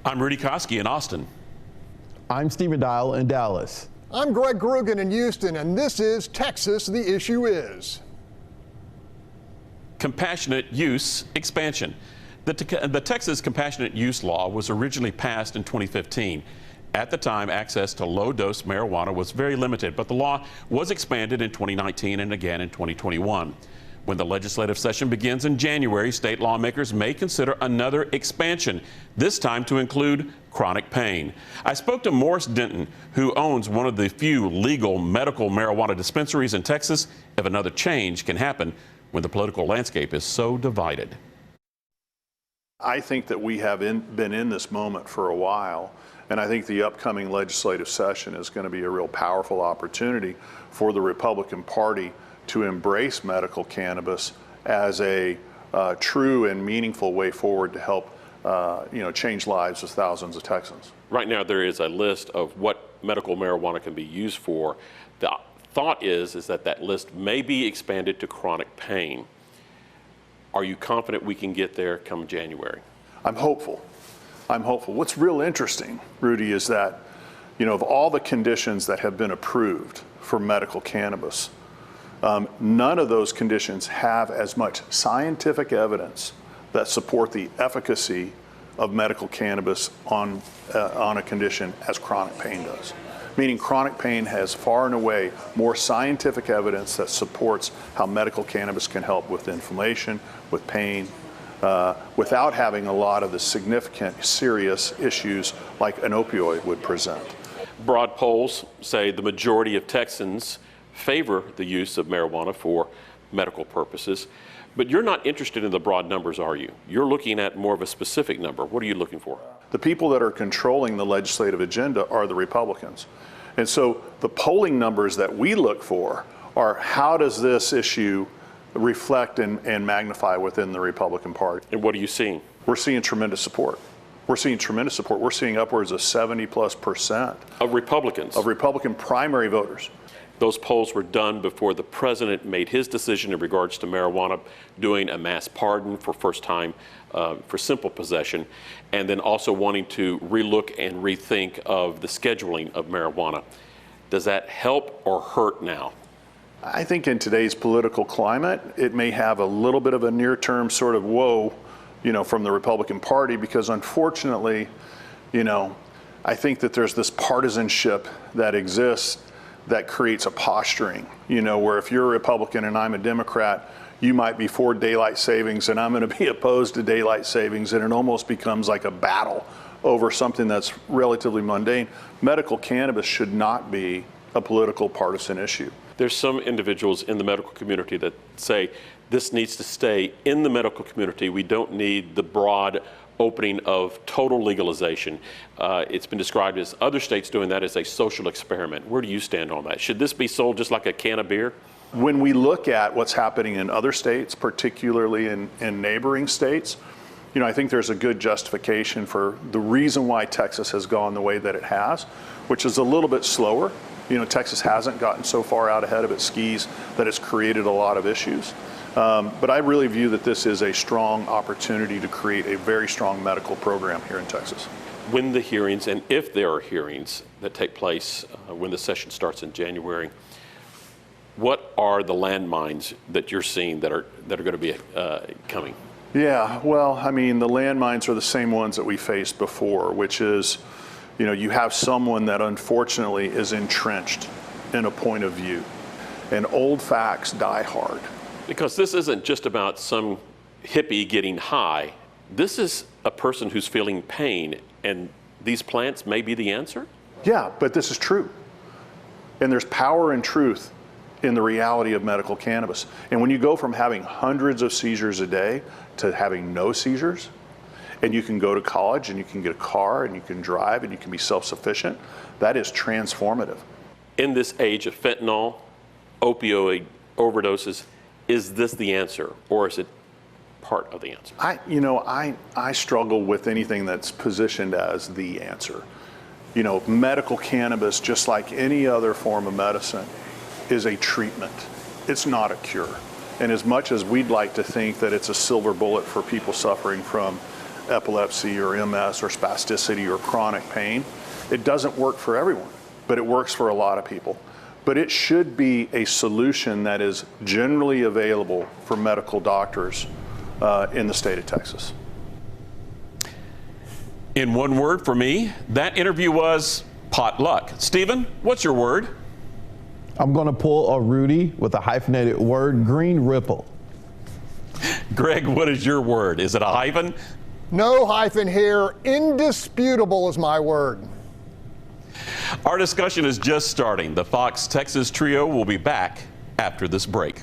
I'm Rudy Koski in Austin. I'm Stephen Dial in Dallas. I'm Greg Grugan in Houston, and this is Texas, the Issue Is. Compassionate use expansion. The Texas Compassionate Use Law was originally passed in 2015. At the time, access to low-dose marijuana was very limited, but the law was expanded in 2019 and again in 2021. When the legislative session begins in January, state lawmakers may consider another expansion, this time to include chronic pain. I spoke to Morris Denton, who owns one of the few legal medical marijuana dispensaries in Texas, if another change can happen when the political landscape is so divided. I think that we have been in this moment for a while, and I think the upcoming legislative session is going to be a real powerful opportunity for the Republican Party to embrace medical cannabis as a true and meaningful way forward to help change lives of thousands of Texans. Right now there is a list of what medical marijuana can be used for. The thought is that list may be expanded to chronic pain. Are you confident we can get there come January? I'm hopeful. What's real interesting, Rudy, is that, of all the conditions that have been approved for medical cannabis, none of those conditions have as much scientific evidence that support the efficacy of medical cannabis on a condition as chronic pain does. Meaning chronic pain has far and away more scientific evidence that supports how medical cannabis can help with inflammation, with pain, without having a lot of the significant, serious issues like an opioid would present. Broad polls say the majority of Texans favor the use of marijuana for medical purposes, but you're not interested in the broad numbers, are you? You're looking at more of a specific number. What are you looking for? The people that are controlling the legislative agenda are the Republicans. And so the polling numbers that we look for are how does this issue reflect and magnify within the Republican Party. And what are you seeing? We're seeing tremendous support. We're seeing upwards of 70+% of Republicans, of Republican primary voters. Those polls were done before the president made his decision in regards to marijuana, doing a mass pardon for first time for simple possession, and then also wanting to relook and rethink of the scheduling of marijuana. Does that help or hurt now? I think in today's political climate, it may have a little bit of a near-term sort of whoa, from the Republican Party, because unfortunately, I think that there's this partisanship that exists that creates a posturing, where if you're a Republican and I'm a Democrat, you might be for daylight savings and I'm going to be opposed to daylight savings, and it almost becomes like a battle over something that's relatively mundane. Medical cannabis should not be a political partisan issue. There's some individuals in the medical community that say this needs to stay in the medical community. We don't need the broad opening of total legalization. It's been described as other states doing that as a social experiment. Where do you stand on that? Should this be sold just like a can of beer? When we look at what's happening in other states, particularly in neighboring states, I think there's a good justification for the reason why Texas has gone the way that it has, which is a little bit slower. Texas hasn't gotten so far out ahead of its skis that it's created a lot of issues. But I really view that this is a strong opportunity to create a very strong medical program here in Texas. When the hearings, and if there are hearings that take place when the session starts in January, what are the landmines that you're seeing that are going to be coming? Yeah, well, the landmines are the same ones that we faced before, which is, you have someone that unfortunately is entrenched in a point of view, and old facts die hard. Because this isn't just about some hippie getting high. This is a person who's feeling pain, and these plants may be the answer? Yeah, but this is true. And there's power and truth in the reality of medical cannabis. And when you go from having hundreds of seizures a day to having no seizures, and you can go to college and you can get a car and you can drive and you can be self-sufficient, that is transformative. In this age of fentanyl, opioid overdoses, is this the answer, or is it part of the answer? I struggle with anything that's positioned as the answer. Medical cannabis, just like any other form of medicine, is a treatment. It's not a cure. And as much as we'd like to think that it's a silver bullet for people suffering from epilepsy or MS or spasticity or chronic pain. It doesn't work for everyone, but it works for a lot of people. But it should be a solution that is generally available for medical doctors in the state of Texas. In one word for me, that interview was potluck. Stephen, what's your word? I'm going to pull a Rudy with a hyphenated word, green ripple. Greg, what is your word? Is it a hyphen? No hyphen here. Indisputable is my word. Our discussion is just starting. The Fox Texas Trio will be back after this break.